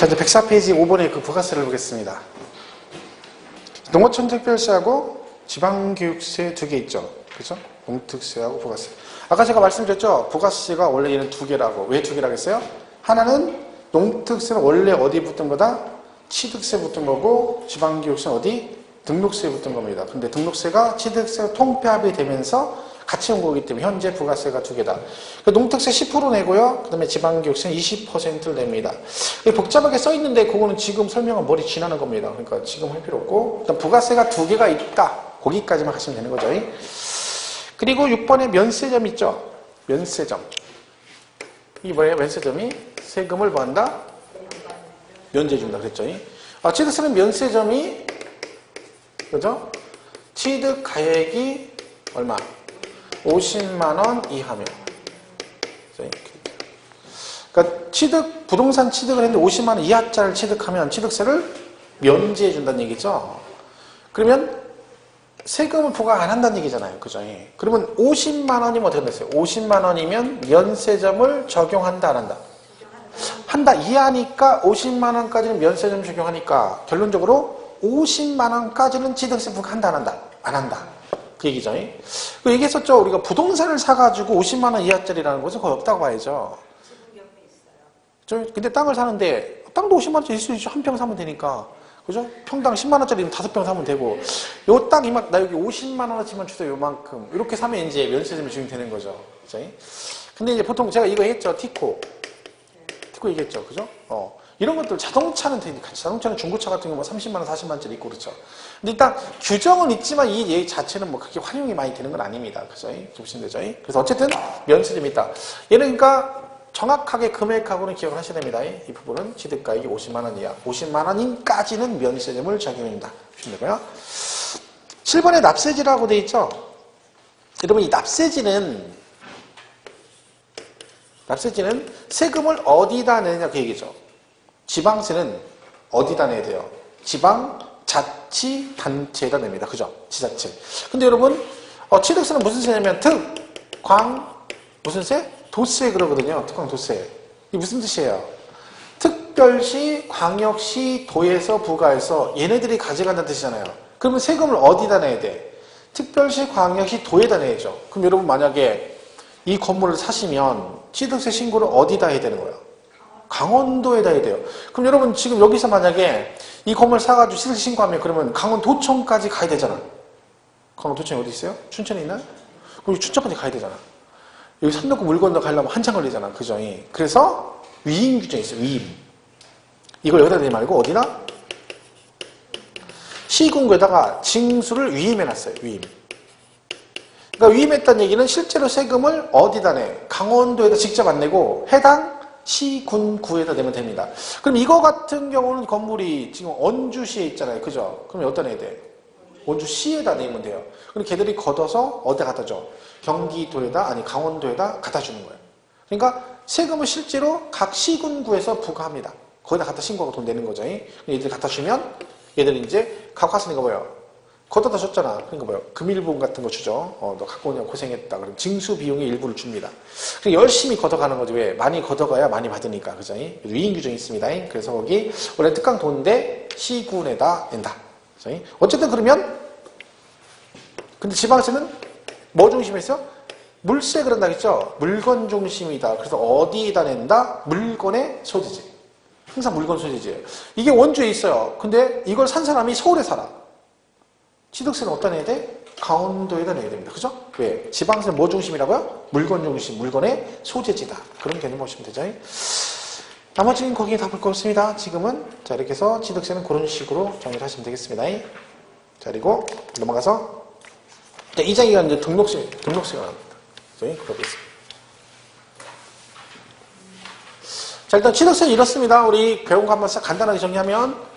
자, 이제 104페이지 5번의 그 부가세를 보겠습니다. 농어촌 특별세하고 지방교육세 두 개 있죠. 그죠? 농특세하고 부가세. 아까 제가 말씀드렸죠? 부가세가 원래 얘는 두 개라고. 왜 두 개라고 했어요? 하나는 농특세는 원래 어디 붙은 거다? 취득세 붙은 거고, 지방교육세는 어디? 등록세에 붙은 겁니다. 근데 등록세가 취득세가 통폐합이 되면서 같이 온 거기 때문에 현재 부가세가 두 개다. 농특세 10% 내고요. 그 다음에 지방교육세는 20%를 냅니다. 복잡하게 써있는데 그거는 지금 설명은 머리 지나는 겁니다. 그러니까 지금 할 필요 없고 일단 부가세가 두 개가 있다. 거기까지만 하시면 되는 거죠. 그리고 6번에 면세점 있죠. 면세점. 이게 뭐예요? 면세점이 세금을 뭐 한다? 면제 준다 그랬죠. 취득세는 면세점이 그죠? 취득 가액이 얼마? 50만원 이하면. 그러니까 부동산 취득을 했는데 50만원 이하짜리를 취득하면 취득세를 면제해 준다는 얘기죠. 그러면 세금을 부과 안 한다는 얘기잖아요. 그죠? 그러면 50만원이면 어떻게 됐어요? 50만원이면 면세점을 적용한다, 안 한다? 한다. 이하니까 50만원까지는 면세점 적용하니까 결론적으로 50만원까지는 취득세 부과한다, 안 한다? 안 한다. 그 얘기죠. 그 얘기했었죠. 우리가 부동산을 사가지고 50만원 이하짜리라는 것은 거의 없다고 봐야죠. 근데 땅을 사는데, 땅도 50만원짜리 있을 수 있죠. 한 평 사면 되니까. 그죠? 평당 10만원짜리는 5평 사면 되고, 요 땅 나 여기 50만원어치만 주세요. 요만큼. 이렇게 사면 이제 면세점이 적용되는 거죠. 그죠? 근데 이제 보통 제가 이거 했죠. 티코 얘기했죠. 그죠? 이런 것들 자동차는 중고차 같은 경우 30만원, 40만원짜리 있고 그렇죠. 근데 일단 규정은 있지만 이 얘기 자체는 뭐 그렇게 활용이 많이 되는 건 아닙니다. 그죠? 보시면 되죠. 그래서 어쨌든 면세점이 있다. 얘는 그러니까 정확하게 금액하고는 기억을 하셔야 됩니다. 이 부분은 취득가액이 50만원 이하, 50만원인까지는 면세점을 적용합니다. 보시면 되고요. 7번에 납세지라고 되어 있죠. 여러분 이 납세지는 세금을 어디다 내냐 그 얘기죠. 지방세는 어디다 내야 돼요? 지방자치단체에다 냅니다. 그죠? 지자체. 근데 여러분, 취득세는 무슨 세냐면 무슨 세? 도세 그러거든요. 특광 도세. 이게 무슨 뜻이에요? 특별시, 광역시, 도에서 부과해서 얘네들이 가져간다는 뜻이잖아요. 그러면 세금을 어디다 내야 돼? 특별시, 광역시, 도에다 내야죠. 그럼 여러분 만약에 이 건물을 사시면 취득세 신고를 어디다 해야 되는 거예요? 강원도에다 해야 돼요. 그럼 여러분 지금 여기서 만약에 이 건물 사가지고 취득세 신고하면 그러면 강원도청까지 가야 되잖아. 강원도청이 어디 있어요? 춘천에 있나요? 그럼 춘천까지 가야 되잖아. 여기 산 놓고 물 건너 가려면 한참 걸리잖아. 그죠? 그래서 위임 규정이 있어요. 위임. 이걸 여기다 내지 말고 어디다? 시군구에다가 징수를 위임해놨어요. 위임. 그러니까 위임했다는 얘기는 실제로 세금을 어디다 내? 강원도에다 직접 안 내고 해당 시군구에다 내면 됩니다. 그럼 이거 같은 경우는 건물이 지금 원주시에 있잖아요. 그죠? 그럼 어디다 내야 돼? 원주시에다 내면 돼요. 그럼 걔들이 걷어서 어디다 갖다 줘? 경기도에다 아니 강원도에다 갖다 주는 거예요. 그러니까 세금을 실제로 각 시군구에서 부과합니다. 거기다 갖다 신고하고 돈 내는 거죠. 얘들이 갖다 주면 얘들이 이제 갖고 왔으니까 뭐예요? 걷어다 줬잖아. 그러니까 뭐예요? 금일봉 같은 거 주죠. 너 갖고 오냐 고생했다. 그럼 징수 비용의 일부를 줍니다. 열심히 걷어가는 거죠. 왜? 많이 걷어가야 많이 받으니까. 그죠? 위임 규정이 있습니다. 그래서 거기 원래 특강 돈인데 시군에다 낸다. 그죠? 어쨌든 그러면 근데 지방세는 뭐 중심이었어? 물세 그런다 했죠? 물건 중심이다. 그래서 어디에다 낸다? 물건의 소재지. 항상 물건 소재지예요. 이게 원주에 있어요. 근데 이걸 산 사람이 서울에 살아. 취득세는 어디다 내야 돼? 강원도에다 내야 됩니다. 그죠? 왜? 지방세는 뭐 중심이라고요? 물건 중심, 물건의 소재지다. 그런 개념 보시면 되죠. 나머지는 거기에 다 볼 거 없습니다. 지금은. 자, 이렇게 해서 취득세는 그런 식으로 정리를 하시면 되겠습니다. 자, 그리고 넘어가서. 자, 이 장기가 이제 등록세가 나옵니다. 그죠? 그러겠습니다. 자, 일단 취득세는 이렇습니다. 우리 배운 거 한번 싹 간단하게 정리하면,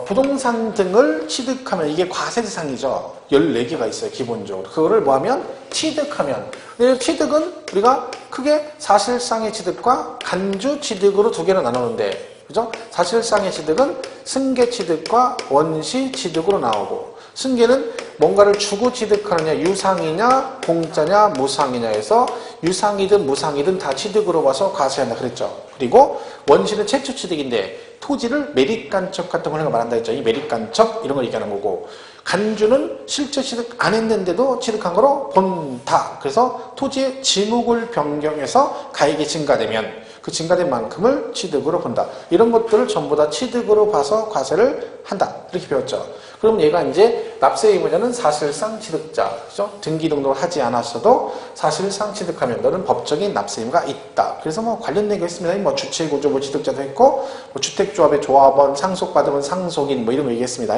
부동산 등을 취득하면 이게 과세 대상이죠. 14개가 있어요. 기본적으로. 그거를 뭐하면? 취득하면. 근데 취득은 우리가 크게 사실상의 취득과 간주 취득으로 두 개로 나누는데, 그죠? 사실상의 취득은 승계 취득과 원시 취득으로 나오고, 승계는 뭔가를 주고 취득하느냐, 유상이냐, 공짜냐, 무상이냐에서 유상이든 무상이든 다 취득으로 봐서 과세한다 그랬죠. 그리고 원시는 최초 취득인데 토지를 매립간척 같은 걸 말한다 했죠. 이 매립간척 이런 걸 얘기하는 거고, 간주는 실제 취득 안 했는데도 취득한 거로 본다. 그래서 토지의 지목을 변경해서 가액이 증가되면 그 증가된 만큼을 취득으로 본다. 이런 것들을 전부 다 취득으로 봐서 과세를 한다. 이렇게 배웠죠. 그러면 얘가 이제 납세 의무자는 사실상 취득자. 그죠? 등기 등록을 하지 않았어도 사실상 취득하면 너는 법적인 납세 의무가 있다. 그래서 뭐 관련된 게 있습니다. 뭐 주체구조 뭐 취득자도 했고, 뭐 주택조합의 조합원, 상속받으면 상속인 뭐 이런 거 얘기했습니다.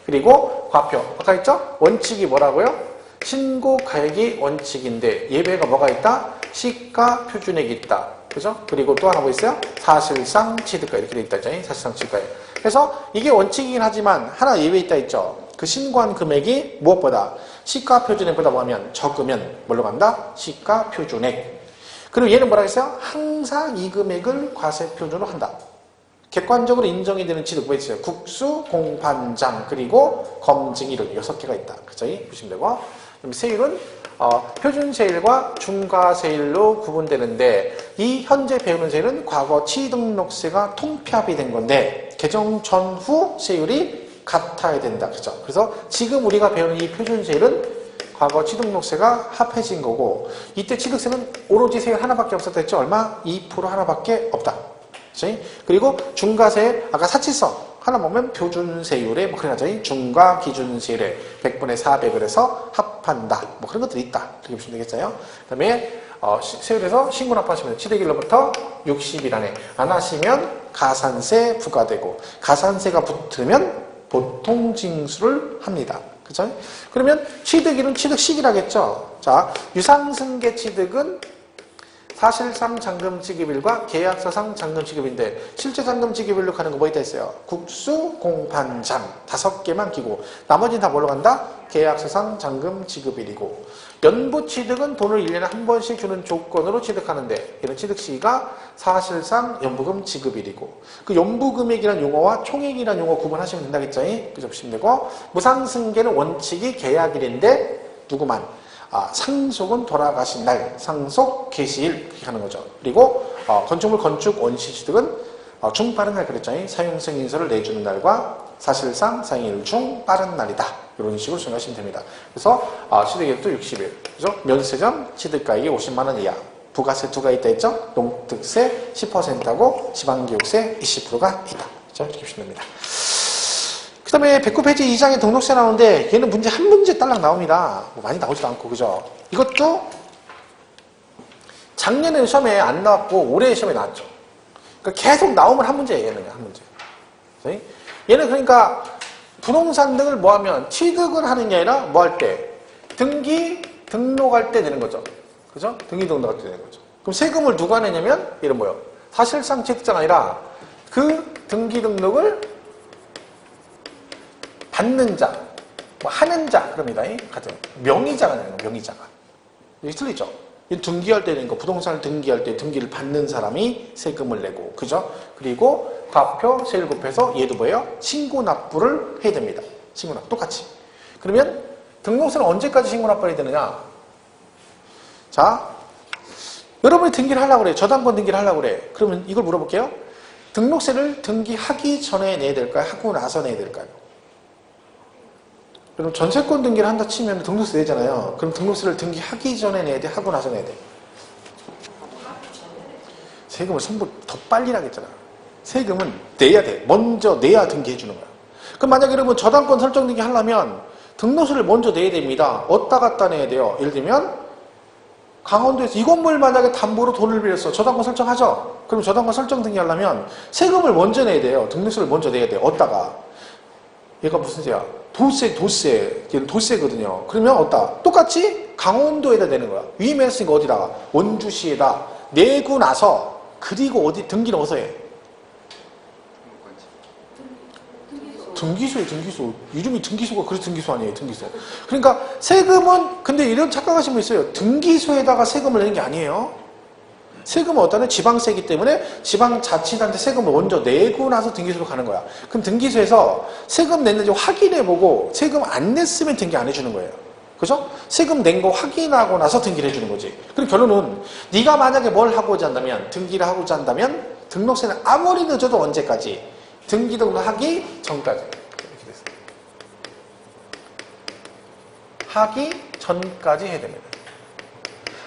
그리고 과표. 아까 했죠? 원칙이 뭐라고요? 신고 가액이 원칙인데 예외가 뭐가 있다? 시가 표준액이 있다. 그죠? 그리고 또 하나 뭐 있어요? 사실상 취득가 이렇게 돼 있다. 사실상 취득가에. 그래서 이게 원칙이긴 하지만 하나 예외 있다 했죠. 그 신고한 금액이 무엇보다 시가 표준액보다 뭐하면 적으면 뭘로 간다? 시가 표준액. 그리고 얘는 뭐라 했어요? 항상 이 금액을 과세 표준으로 한다. 객관적으로 인정이 되는 취득 뭐 있어요? 국수, 공판장, 그리고 검증 이런 6개가 있다. 그죠? 보시면 되고. 그럼 세율은 표준 세율과 중과 세율로 구분되는데, 이 현재 배우는 세율은 과거 취등록세가 통폐합이 된 건데 개정 전후 세율이 같아야 된다. 그죠? 그래서 지금 우리가 배우는 이 표준 세율은 과거 취등록세가 합해진 거고, 이때 취득세는 오로지 세율 하나밖에 없었다 했죠? 얼마? 2% 하나밖에 없다. 그죠? 그리고 중과세, 아까 사치성 하나 보면 표준세율에 뭐 그런 거죠. 중과 기준세율에 100분의 400을 해서 합한다. 뭐 그런 것들이 있다. 이렇게 보시면 되겠어요. 그 다음에 세율에서 신고 납부하시면 취득일로부터 60일 안에 안 하시면 가산세 부과되고, 가산세가 붙으면 보통징수를 합니다. 그죠? 그러면 취득일은 취득시기라겠죠. 자, 유상승계 취득은 사실상 잔금 지급일과 계약서상 잔금 지급인데, 실제 잔금 지급일로 가는 거 뭐 있다 했어요? 국수, 공판장 5개만 끼고 나머지는 다 뭘로 간다? 계약서상 잔금 지급일이고, 연부 취득은 돈을 1년에 한 번씩 주는 조건으로 취득하는데 이런 취득 시기가 사실상 연부금 지급일이고, 그 연부금액이라는 용어와 총액이라는 용어 구분하시면 된다겠죠? 그죠? 보시면 되고, 무상승계는 원칙이 계약일인데 누구만 상속은 돌아가신 날, 상속 개시일 이렇게 하는 거죠. 그리고 건축물 건축 원시 취득은 중 빠른 날 그랬죠. 사용 승인서를 내주는 날과 사실상 사용일 중 빠른 날이다. 이런 식으로 생각하시면 됩니다. 그래서 취득일도 60일, 그죠? 면세점 취득가액이 50만 원 이하. 부가세 2가 있다 했죠? 농특세 10%하고 지방교육세 20%가 있다. 그죠? 이렇게 보시면 됩니다. 그 다음에 109페이지 2장에 등록세 나오는데 얘는 문제 한 문제 딸랑 나옵니다. 뭐 많이 나오지도 않고, 그죠? 이것도 작년에 시험에 안 나왔고 올해 시험에 나왔죠. 그러니까 계속 나오면 한 문제예요. 얘는 한 문제. 그치? 얘는 그러니까 부동산 등을 뭐 하면 취득을 하는 게 아니라 뭐 할 때? 등록할 때 되는 거죠. 그죠? 등록할 때 되는 거죠. 그럼 세금을 누가 내냐면 얘는 뭐요? 사실상 취득자가 아니라 그 등록을 받는 자, 뭐 하는 자, 그럽니다. 같은 명의자가 되는 거, 명의자가. 이게 틀리죠? 등기할 때 되는 거, 부동산을 등기할 때 등기를 받는 사람이 세금을 내고, 그죠? 그리고 과표, 세율 곱해서 얘도 뭐예요? 신고 납부를 해야 됩니다. 신고 납부 똑같이. 그러면 등록세는 언제까지 신고 납부를 해야 되느냐? 자, 여러분이 등기를 하려고 그래. 저당권 등기를 하려고 그래. 그러면 이걸 물어볼게요. 등록세를 등기하기 전에 내야 될까요? 하고 나서 내야 될까요? 그럼 전세권 등기를 한다 치면 등록세 내잖아요. 그럼 등록세를 등기하기 전에 내야 돼? 하고 나서 내야 돼? 세금을 더 빨리 나겠잖아. 세금은 내야 돼. 먼저 내야 등기해 주는 거야. 그럼 만약에 여러분 저당권 설정 등기 하려면 등록세를 먼저 내야 됩니다. 어디다 갖다 내야 돼요? 예를 들면 강원도에서 이 건물 만약에 담보로 돈을 빌렸어. 저당권 설정하죠? 그럼 저당권 설정 등기 하려면 세금을 먼저 내야 돼요. 등록세를 먼저 내야 돼요. 어디다가? 얘가 무슨 세야? 도세. 얘는 도세거든요. 그러면 어디다? 똑같이 강원도에다 내는 거야. 위임했으니까 어디다가? 원주시에다 내고 나서, 그리고 어디 등기는 어디서 해? 등기소에 등기소. 이름이 등기소가 그래서 등기소 아니에요. 등기소. 그러니까 세금은, 근데 이런 착각하신 분 있어요. 등기소에다가 세금을 내는 게 아니에요. 세금은 어떠냐? 지방세이기 때문에 지방자치단체 세금을 먼저 내고 나서 등기소로 가는 거야. 그럼 등기소에서 세금 냈는지 확인해보고 세금 안 냈으면 등기 안 해주는 거예요. 그죠? 세금 낸 거 확인하고 나서 등기를 해주는 거지. 그럼 결론은 네가 만약에 뭘 하고자 한다면, 등기를 하고자 한다면 등록세는 아무리 늦어도 언제까지? 등기 등록하기 전까지. 하기 전까지 해야 됩니다.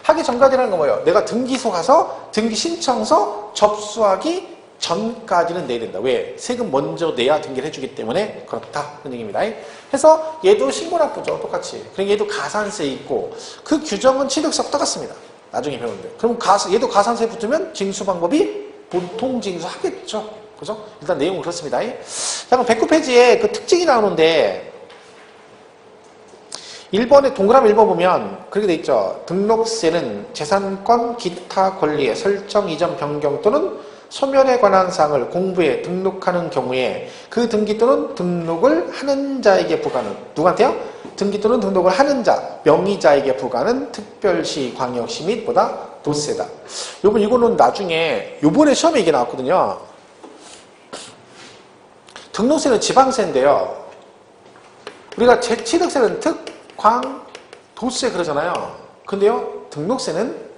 하기 전까지라는 건 뭐예요? 내가 등기소 가서 등기 신청서 접수하기 전까지는 내야 된다. 왜? 세금 먼저 내야 등기를 해주기 때문에 그렇다. 그런 얘기입니다. 그래서 얘도 신고납부죠. 똑같이. 그러니까 얘도 가산세 있고 그 규정은 취득세하고 똑같습니다. 나중에 배우는데. 그럼 얘도 가산세 붙으면 징수 방법이 보통 징수 하겠죠. 그죠? 일단 내용은 그렇습니다. 자, 그럼 109페이지에 그 특징이 나오는데 1번에 동그라미 1번 보면 그렇게 돼 있죠. 등록세는 재산권 기타 권리의 설정 이전 변경 또는 소멸에 관한 사항을 공부에 등록하는 경우에 그 등기 또는 등록을 하는 자에게 부과하는 누구한테요? 등기 또는 등록을 하는 자, 명의자에게 부과하는 특별시, 광역시 및 보다 도세다. 여러분 이거는 나중에 요번에 시험에 이게 나왔거든요. 등록세는 지방세인데요. 우리가 취득세는 광, 도세 그러잖아요. 근데요, 등록세는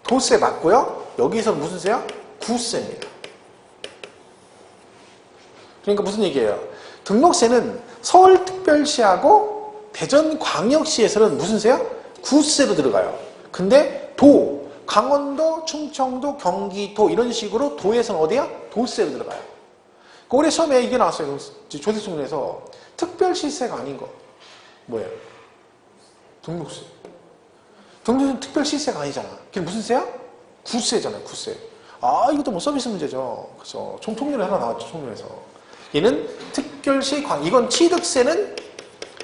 도세 맞고요. 여기서 무슨 세요? 구세입니다. 그러니까 무슨 얘기예요? 등록세는 서울특별시하고 대전광역시에서는 무슨 세요? 구세로 들어가요. 근데 강원도, 충청도, 경기도 이런 식으로 도에서는 어디야? 도세로 들어가요. 올해 시험에 이게 나왔어요. 조세수문에서 특별시세가 아닌 거. 뭐예요? 등록세. 등록세는 특별시세가 아니잖아. 그게 무슨 세야? 구세잖아요. 구세. 이것도 뭐 서비스 문제죠. 그래서 총론에 하나 나왔죠. 총론에서. 얘는 특별시 이건 취득세는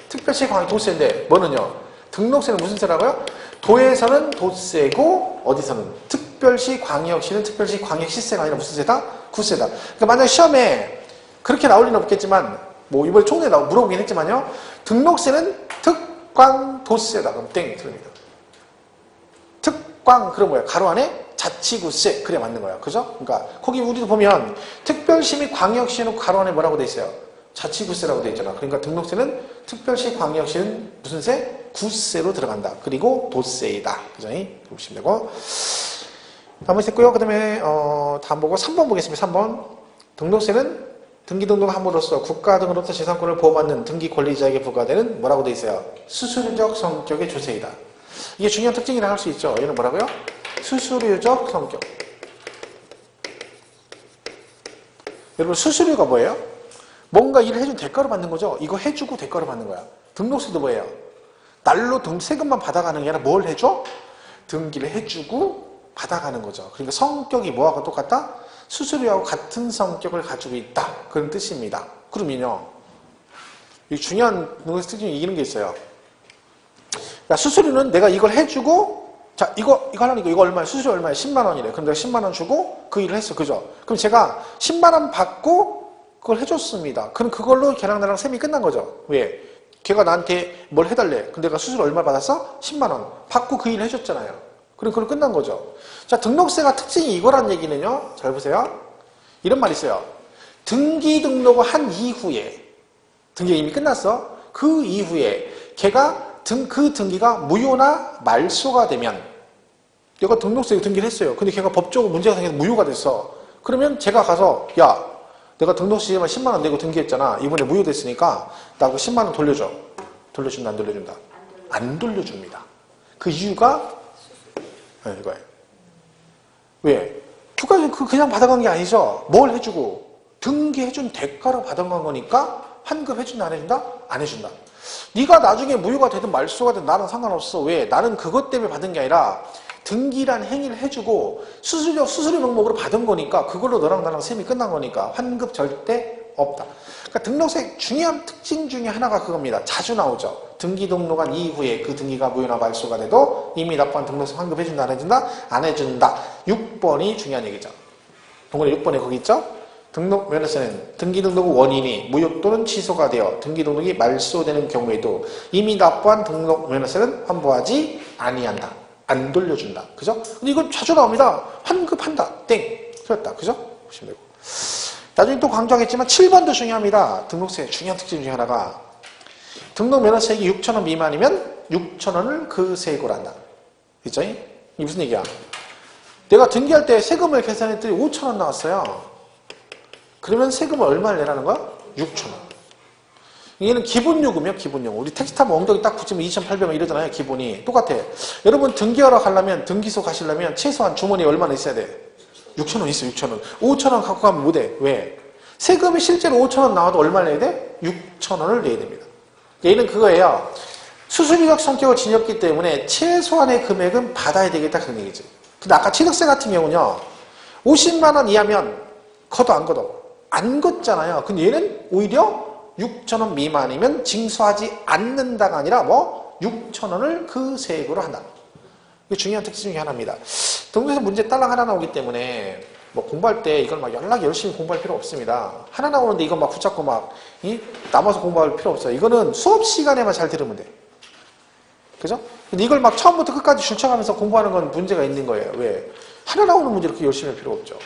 특별시 광역 도세인데 뭐는요? 등록세는 무슨 세라고요? 도에서는 도세고 어디서는? 특별시 광역시는 특별시 광역시세가 아니라 무슨 세다? 구세다. 그러니까 만약 시험에 그렇게 나올 리는 없겠지만 뭐 이번에 총론에 물어보긴 했지만요. 등록세는 특광도세다. 그럼 땡 틀립니다. 특광 그럼 뭐야? 가로 안에 자치구세 그래 맞는 거야. 그죠? 그러니까 거기 우리도 보면 특별시 및 광역시 해놓고 가로 안에 뭐라고 돼 있어요? 자치구세라고 돼 있잖아. 그러니까 등록세는 특별시 광역시는 무슨 세? 구세로 들어간다. 그리고 도세이다. 그죠? 보시면 되고. 나머지 됐고요. 그 다음에 다음 보고 3번 보겠습니다. 3번. 등록세는 등기 등록함으로써 국가 등으로부터 재산권을 보호받는 등기 권리자에게 부과되는 뭐라고 돼 있어요? 수수료적 성격의 조세이다. 이게 중요한 특징이라 할 수 있죠. 얘는 뭐라고요? 수수료적 성격. 여러분 수수료가 뭐예요? 뭔가 일을 해준 대가로 받는 거죠. 이거 해주고 대가로 받는 거야. 등록세도 뭐예요? 날로 세금만 받아가는 게 아니라 뭘 해줘? 등기를 해주고 받아가는 거죠. 그러니까 성격이 뭐하고 똑같다? 수수료하고 같은 성격을 가지고 있다. 그런 뜻입니다. 그러면요. 이 중요한 등록세 특징이 이기는 게 있어요. 그러니까 수수료는 내가 이걸 해주고 자 이거 하려니까 이거 얼마야? 수수료 얼마야? 10만 원이래. 그럼 내가 10만 원 주고 그 일을 했어. 그죠? 그럼 제가 10만 원 받고 그걸 해줬습니다. 그럼 그걸로 걔랑 나랑 셈이 끝난 거죠. 왜? 걔가 나한테 뭘 해달래. 근데 내가 수수료 얼마 받았어? 10만 원. 받고 그 일을 해줬잖아요. 그럼 그걸로 끝난 거죠. 자, 등록세가 특징이 이거란 얘기는요. 잘 보세요. 이런 말이 있어요. 등기 등록을 한 이후에 등기가 이미 끝났어. 그 이후에 걔가 그 등기가 무효나 말소가 되면 내가 등록세 등기를 했어요. 근데 걔가 법적으로 문제가 생겨서 무효가 됐어. 그러면 제가 가서 야 내가 등록시에만 10만 원 내고 등기했잖아. 이번에 무효됐으니까 나 그 10만 원 돌려줘. 돌려준다 안 돌려준다? 안 돌려줍니다. 그 이유가 이거예요. 왜? 그냥 받아간 게 아니죠. 뭘 해주고 등기해준 대가로 받아간 거니까 환급해준다 안 해준다? 안 해준다. 네가 나중에 무효가 되든 말소가 되든 나랑 상관없어. 왜? 나는 그것 때문에 받은 게 아니라 등기란 행위를 해주고 수수료 명목으로 받은 거니까 그걸로 너랑 나랑 셈이 끝난 거니까 환급 절대 없다. 그러니까 등록세 중요한 특징 중에 하나가 그겁니다. 자주 나오죠. 등기 등록한 이후에 그 등기가 무효나 말소가 돼도 이미 납부한 등록세 환급해준다 안 해준다? 안 해준다. 6번이 중요한 얘기죠. 동그라미 6번에 거기 있죠? 등록 면허세는 등기 등록 원인이 무효 또는 취소가 되어 등기 등록이 말소되는 경우에도 이미 납부한 등록 면허세는 환부하지 아니한다. 안 돌려준다. 그죠? 근데 이건 자주 나옵니다. 환급한다. 땡. 틀렸다. 그죠? 보시면 되고. 나중에 또 강조하겠지만 7번도 중요합니다. 등록세 중요한 특징 중에 하나가 등록 면허세액이 6,000원 미만이면 6,000원을 그 세액으로 한다. 그죠? 이게 무슨 얘기야? 내가 등기할 때 세금을 계산했더니 5,000원 나왔어요. 그러면 세금을 얼마를 내라는 거야? 6,000원. 얘는 기본요금이요, 기본요금. 우리 택시 타면 엉덩이 딱 붙이면 2,800원 이러잖아요, 기본이. 똑같아. 여러분 등기하러 가려면, 등기소 가시려면 최소한 주머니에 얼마나 있어야 돼? 6,000원 있어, 6,000원. 5,000원 갖고 가면 못 해. 왜? 세금이 실제로 5,000원 나와도 얼마를 내야 돼? 6,000원을 내야 됩니다. 얘는 그거예요. 수수비적 성격을 지녔기 때문에 최소한의 금액은 받아야 되겠다, 그런 얘기지. 근데 아까 취득세 같은 경우는요, 50만 원 이하면 걷어 안 걷어? 안 걷잖아요. 근데 얘는 오히려 6,000원 미만이면 징수하지 않는다가 아니라 뭐 6,000원을 그 세액으로 한다. 이게 중요한 특징 중에 하나입니다. 등록에서 문제 딸랑 하나 나오기 때문에 뭐 공부할 때 이걸 막 연락 열심히 공부할 필요 없습니다. 하나 나오는데 이거 막 붙잡고 막 남아서 공부할 필요 없어요. 이거는 수업 시간에만 잘 들으면 돼. 그죠? 근데 이걸 막 처음부터 끝까지 줄쳐가면서 공부하는 건 문제가 있는 거예요. 왜? 하나 나오는 문제 이렇게 열심히 할 필요 없죠.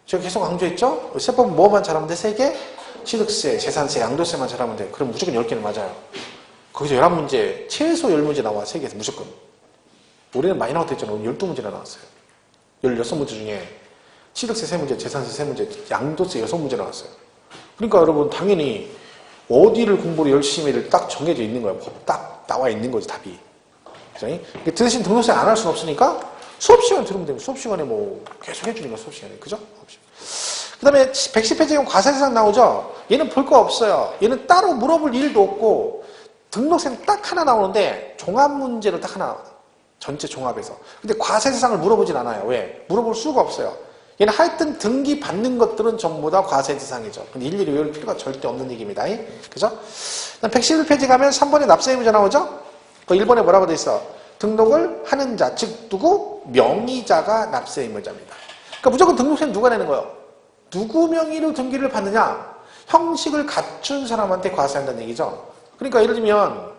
제가 계속 강조했죠? 세법은 뭐만 잘하면 돼? 3개? 취득세, 재산세, 양도세만 잘하면 돼. 그럼 무조건 10개는 맞아요. 거기서 11문제, 최소 10문제 나와. 3개에서 무조건. 올해는 많이 나왔댔잖아. 오늘 12문제나 나왔어요. 16문제 중에 취득세 3문제, 재산세 3문제, 양도세 6문제 나왔어요. 그러니까 여러분 당연히 어디를 공부를 열심히 해야 딱 정해져 있는 거야. 딱 나와 있는 거지, 답이. 그죠? 대신 등록세 안 할 수는 없으니까 수업 시간 들으면 되면 수업 시간에 뭐 계속 해주니까 수업 시간에. 그죠? 그 다음에 110페이지에 과세대상 나오죠? 얘는 볼 거 없어요. 얘는 따로 물어볼 일도 없고 등록세는 딱 하나 나오는데 종합문제로 딱 하나 나와요. 전체 종합에서. 근데 과세대상을 물어보진 않아요. 왜? 물어볼 수가 없어요. 얘는 하여튼 등기 받는 것들은 전부 다 과세대상이죠. 근데 일일이 외울 필요가 절대 없는 얘기입니다. 그죠? 111페이지 가면 3번에 납세 의무자 나오죠? 그 1번에 뭐라고 돼 있어? 등록을 하는 자, 즉 누구? 명의자가 납세 의무자입니다. 그러니까 무조건 등록세는 누가 내는 거예요? 누구 명의로 등기를 받느냐? 형식을 갖춘 사람한테 과세한다는 얘기죠. 그러니까 예를 들면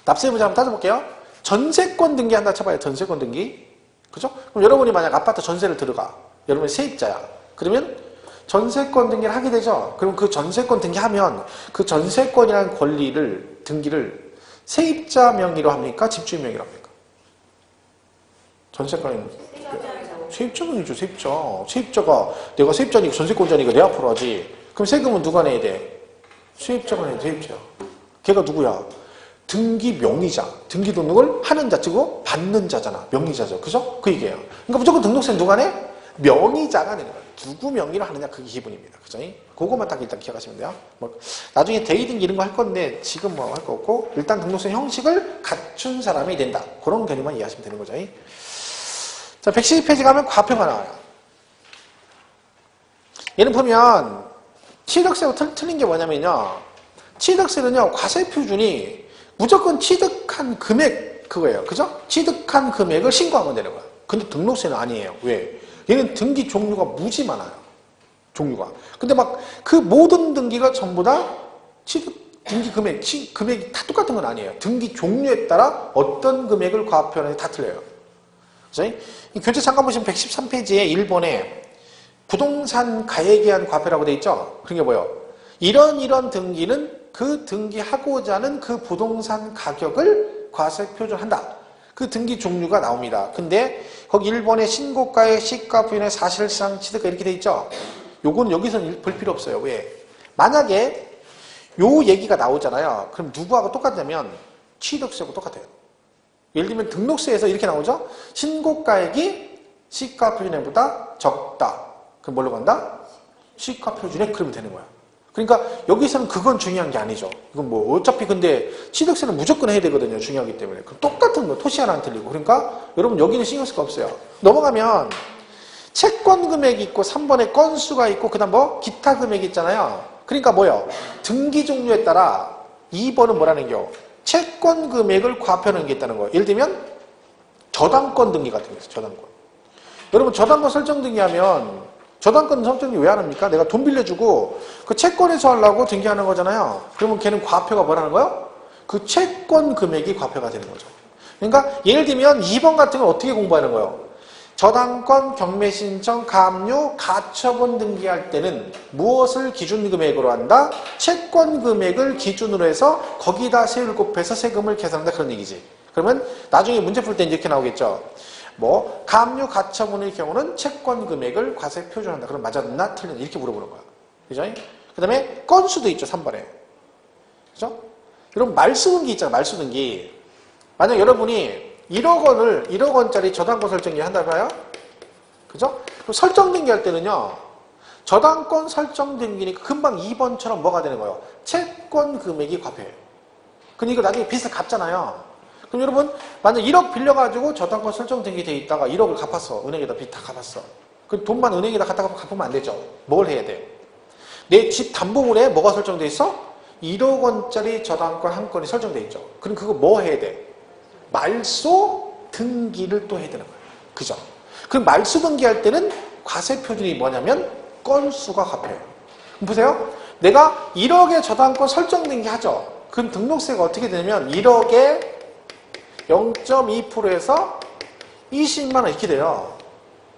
납세 의무자 한번 따져볼게요. 전세권 등기한다 쳐봐요. 전세권 등기. 그죠? 그럼 여러분이 만약 아파트 전세를 들어가. 여러분이 세입자야. 그러면 전세권 등기를 하게 되죠. 그럼 그 전세권 등기하면 그 전세권이라는 권리를, 등기를 세입자 명의로 합니까? 집주인 명의로 합니까? 전세권은 세입자 명의죠, 세입자. 세입자가, 내가 세입자니까 전세권자니까 내 앞으로 하지. 그럼 세금은 누가 내야 돼? 세입자가 내야 돼, 세입자. 걔가 누구야? 등기 명의자. 등기 등록을 하는 자, 즉 받는 자잖아. 명의자죠. 그죠? 그 얘기예요. 그러니까 무조건 등록세는 누가 내? 명의자가 내는 거예요. 누구 명의로 하느냐, 그게 기본입니다. 그죠? 그거만 딱 일단 기억하시면 돼요. 뭐 나중에 대리등기 이런 거 할 건데 지금 뭐 할 거 없고 일단 등록세 형식을 갖춘 사람이 된다. 그런 개념만 이해하시면 되는 거죠. 자, 112페이지 가면 과표가 나와요. 얘는 보면 취득세하고 틀린 게 뭐냐면요. 취득세는요, 과세 표준이 무조건 취득한 금액 그거예요. 그죠? 취득한 금액을 신고하면 되는 거야. 근데 등록세는 아니에요. 왜? 얘는 등기 종류가 무지 많아요. 종류가. 근데 막 그 모든 등기가 전부 다 취득 등기 금액, 금액이 다 똑같은 건 아니에요. 등기 종류에 따라 어떤 금액을 과표하는지 다 틀려요. 그죠? 이 교재 잠깐 보시면 113페이지에 1번에 부동산 가액에 대한 과표라고 돼 있죠? 그게 뭐예요? 이런 등기는 그 등기하고자 하는 그 부동산 가격을 과세 표준한다. 그 등기 종류가 나옵니다. 근데 거기 1번에 신고가액, 시가 부인의 사실상 취득가 이렇게 돼 있죠? 요건 여기서는 볼 필요 없어요. 왜? 만약에 요 얘기가 나오잖아요. 그럼 누구하고 똑같냐면 취득세하고 똑같아요. 예를 들면 등록세에서 이렇게 나오죠? 신고가액이 시가 표준액보다 적다. 그럼 뭘로 간다? 시가 표준액 그러면 되는 거야. 그러니까 여기서는 그건 중요한 게 아니죠. 이건 뭐 어차피 근데 취득세는 무조건 해야 되거든요. 중요하기 때문에. 그럼 똑같은 거 토시 하나 안 틀리고. 그러니까 여러분 여기는 신경 쓸 거 없어요. 넘어가면 채권 금액이 있고 3번에 건수가 있고 그다음 뭐 기타 금액이 있잖아요. 그러니까 뭐요? 등기 종류에 따라 2번은 뭐라는 겨? 채권 금액을 과표하는 게 있다는 거예요. 예를 들면 저당권 등기 같은 게 있어요. 저당권. 여러분 저당권 설정 등기하면 저당권 설정이 왜 안 합니까? 내가 돈 빌려주고 그 채권에서 하려고 등기하는 거잖아요. 그러면 걔는 과표가 뭐라는 거예요? 그 채권 금액이 과표가 되는 거죠. 그러니까 예를 들면 2번 같은 건 어떻게 공부하는 거예요? 저당권, 경매신청, 가압류, 가처분 등기할 때는 무엇을 기준 금액으로 한다? 채권 금액을 기준으로 해서 거기다 세율을 곱해서 세금을 계산한다 그런 얘기지. 그러면 나중에 문제 풀 때 이렇게 나오겠죠. 뭐 가압류, 가처분의 경우는 채권 금액을 과세 표준한다. 그럼 맞았나 틀렸나 이렇게 물어보는 거야. 그죠? 그 다음에 건수도 있죠. 3번에. 그죠? 여러분 말수등기 있잖아요. 말수등기. 만약 여러분이 1억 원짜리 저당권 설정기 한다고 해요? 그죠? 그럼 설정 등기 할 때는요, 저당권 설정 등기니까 금방 2번처럼 뭐가 되는 거예요? 채권 금액이 과표예요. 근데 이거 나중에 빚을 갚잖아요. 그럼 여러분, 만약 1억 빌려가지고 저당권 설정 등기 돼 있다가 1억을 갚았어. 은행에다 빚 다 갚았어. 그 돈만 은행에다 갖다 갚으면 안 되죠. 뭘 해야 돼? 내 집 담보물에 뭐가 설정돼 있어? 1억 원짜리 저당권 한 건이 설정돼 있죠. 그럼 그거 뭐 해야 돼? 말소 등기를 또 해야 되는 거예요. 그죠? 그럼 말소 등기할 때는 과세 표준이 뭐냐면 건수가 갚여요. 그럼 보세요. 내가 1억의 저당권 설정 등기 하죠. 그럼 등록세가 어떻게 되냐면 1억에 0.2%에서 20만 원 이렇게 돼요.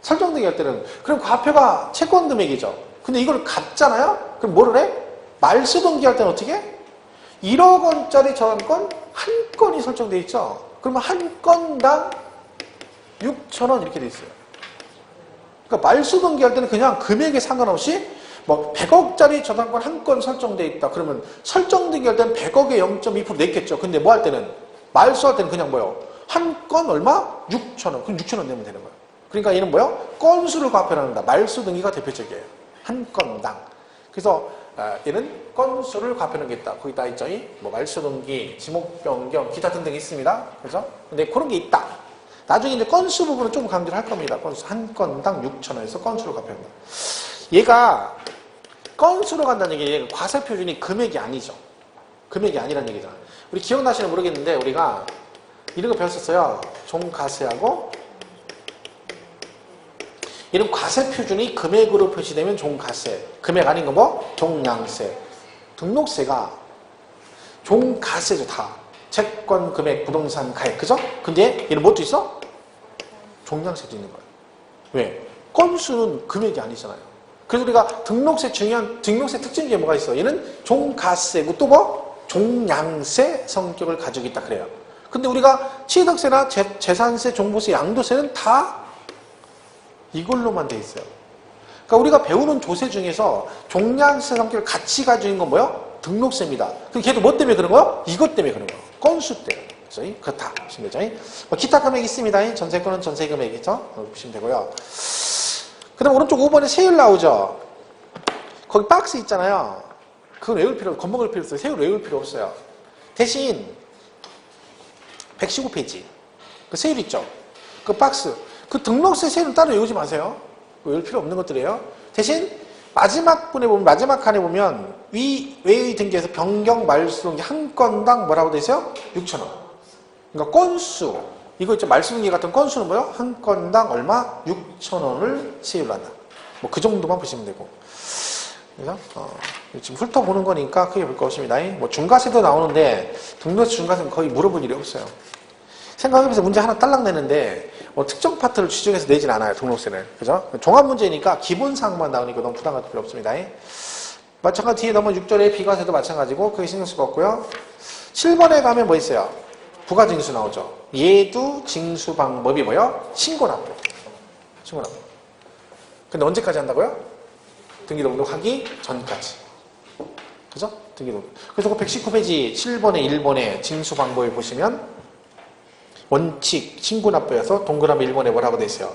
설정 등기 할 때는. 그럼 과표가 채권 금액이죠. 근데 이걸 갚잖아요? 그럼 뭐를 해? 말소 등기 할 때는 어떻게 해? 1억 원짜리 저당권 한 건이 설정돼 있죠. 그러면 한 건당 6,000원 이렇게 돼 있어요. 그러니까 말소 등기할 때는 그냥 금액에 상관없이 뭐 100억짜리 저당권 한 건 설정돼 있다. 그러면 설정 등기할 때는 100억에 0.2% 냈겠죠. 근데 뭐 할 때는 말소할 때는 그냥 뭐요? 한 건 얼마? 6,000원. 그럼 6,000원 내면 되는 거예요. 그러니까 얘는 뭐요? 건수를 과표한다. 말소 등기가 대표적이에요. 한 건당. 그래서 얘는 건수를 과표하겠다. 거기다 있죠. 뭐 말소 등기, 지목 변경, 기타 등등 있습니다. 그죠? 근데 그런 게 있다. 나중에 이제 건수 부분은 좀 강조를 할 겁니다. 건수 한 건당 6,000원에서 건수를 과표한다. 얘가 건수로 간다는 얘기, 과세 표준이 금액이 아니죠. 금액이 아니라는 얘기잖아. 우리 기억나시는 모르겠는데 우리가 이런 거 배웠었어요. 종가세하고 이런 과세 표준이 금액으로 표시되면 종가세, 금액 아닌 거 뭐? 종량세. 등록세가 종가세죠, 다. 채권, 금액, 부동산, 가액, 그죠? 근데 얘는 뭐도 있어? 종량세도 있는 거예요. 왜? 건수는 금액이 아니잖아요. 그래서 우리가 등록세 중요한, 등록세 특징 중에 뭐가 있어? 얘는 종가세고 또 뭐? 종량세 성격을 가지고 있다 그래요. 근데 우리가 취득세나 재산세, 종부세, 양도세는 다 이걸로만 돼 있어요. 그러니까 우리가 배우는 조세 중에서 종량세 성격을 같이 가지고 있는 건 뭐예요? 등록세입니다. 근데 걔도 뭐 때문에 그런 거예요? 이것 때문에 그런 거예요. 건수 때문에. 그래서 그렇다 보시면 되죠. 뭐 기타 금액이 있습니다. 전세권은 전세 금액이죠. 보시면 되고요. 그 다음 오른쪽 5번에 세율 나오죠. 거기 박스 있잖아요. 그건 외울 필요, 겁먹을 필요 없어요. 세율 외울 필요 없어요. 대신 115페이지 그 세율 있죠. 그 박스. 그 등록세 세율은 따로 외우지 마세요. 외울 필요 없는 것들이에요. 대신 마지막 분에 보면, 마지막 칸에 보면 외의 등기에서 변경 말수 등기 한 건당 뭐라고 돼 있어요? 6,000원. 그러니까 건수. 이거 있죠. 말수 등기 같은 건수는 뭐요? 한 건당 얼마? 6,000원을 세율로 한다. 뭐 그 정도만 보시면 되고. 그래서 지금 훑어보는 거니까 크게 볼 거 없습니다. 뭐 중과세도 나오는데 등록세 중과세는 거의 물어볼 일이 없어요. 생각해보세요. 문제 하나 딸랑 내는데 뭐 특정 파트를 지정해서 내진 않아요. 등록세는. 그죠? 종합 문제니까 기본사항만 나오니까 너무 부담 갖을 필요 없습니다. 마찬가지 뒤에 넘어 6절의 비과세도 마찬가지고 크게 신경 쓸 거 없고요. 7번에 가면 뭐 있어요? 부가징수 나오죠. 얘도 징수 방법이 뭐예요? 신고납부. 신고납부. 근데 언제까지 한다고요? 등기 등록하기 전까지. 그죠? 등기 등록. 그래서 그 119페이지 7번에 1번에 징수 방법에 보시면 원칙, 신고납부에서 동그라미 1번에 뭐라고 돼 있어요?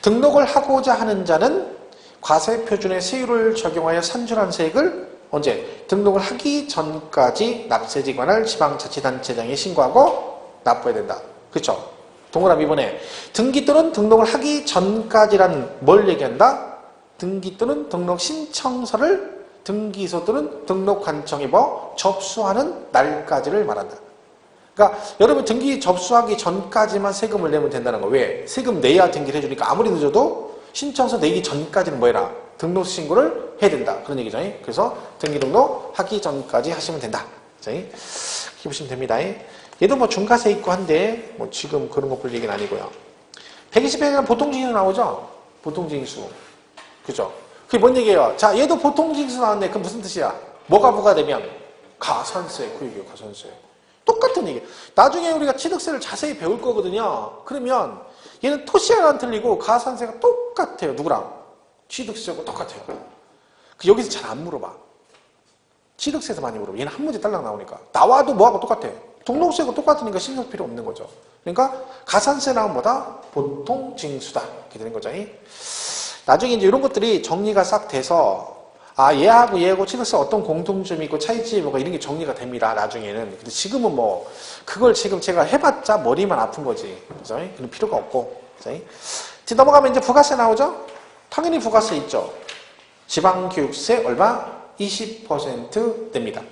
등록을 하고자 하는 자는 과세표준의 세율을 적용하여 산출한 세액을 언제? 등록을 하기 전까지 납세지 관할 지방자치단체장에 신고하고 납부해야 된다. 그렇죠? 동그라미 2번에 등기 또는 등록을 하기 전까지란 뭘 얘기한다? 등기 또는 등록 신청서를 등기소 또는 등록관청에 뭐 접수하는 날까지를 말한다. 그러니까 여러분 등기 접수하기 전까지만 세금을 내면 된다는 거. 왜? 세금 내야 등기를 해주니까 아무리 늦어도 신청서 내기 전까지는 뭐해라? 등록 신고를 해야 된다. 그런 얘기죠. 그래서 등기 등록 하기 전까지 하시면 된다. 이렇게 보시면 됩니다. 얘도 뭐 중과세 있고 한데 뭐 지금 그런 거 볼 얘기는 아니고요. 120회는 보통징수 나오죠? 보통징수. 그죠? 그게 뭔 얘기예요? 자, 얘도 보통징수 나왔네. 그럼 무슨 뜻이야? 뭐가 부과되면? 가산세. 그 얘기예요. 가산세. 똑같은 얘기. 나중에 우리가 취득세를 자세히 배울 거거든요. 그러면 얘는 토시하나는 틀리고 가산세가 똑같아요. 누구랑? 취득세하고 똑같아요. 여기서 잘 안 물어봐. 취득세에서 많이 물어봐. 얘는 한 문제 딸랑 나오니까. 나와도 뭐하고 똑같아. 등록세하고 똑같으니까 신경 쓸 필요 없는 거죠. 그러니까 가산세랑 뭐다? 보통징수다. 이렇게 되는 거죠. 나중에 이제 이런 것들이 정리가 싹 돼서 아, 얘하고 취득세 어떤 공통점이 있고 차이점이 뭐가 이런 게 정리가 됩니다. 나중에는. 근데 지금은 뭐 그걸 지금 제가 해봤자 머리만 아픈 거지. 그죠? 그런 필요가 없고. 그죠? 이제 넘어가면 이제 부가세 나오죠? 당연히 부가세 있죠. 지방교육세 얼마? 20% 냅니다.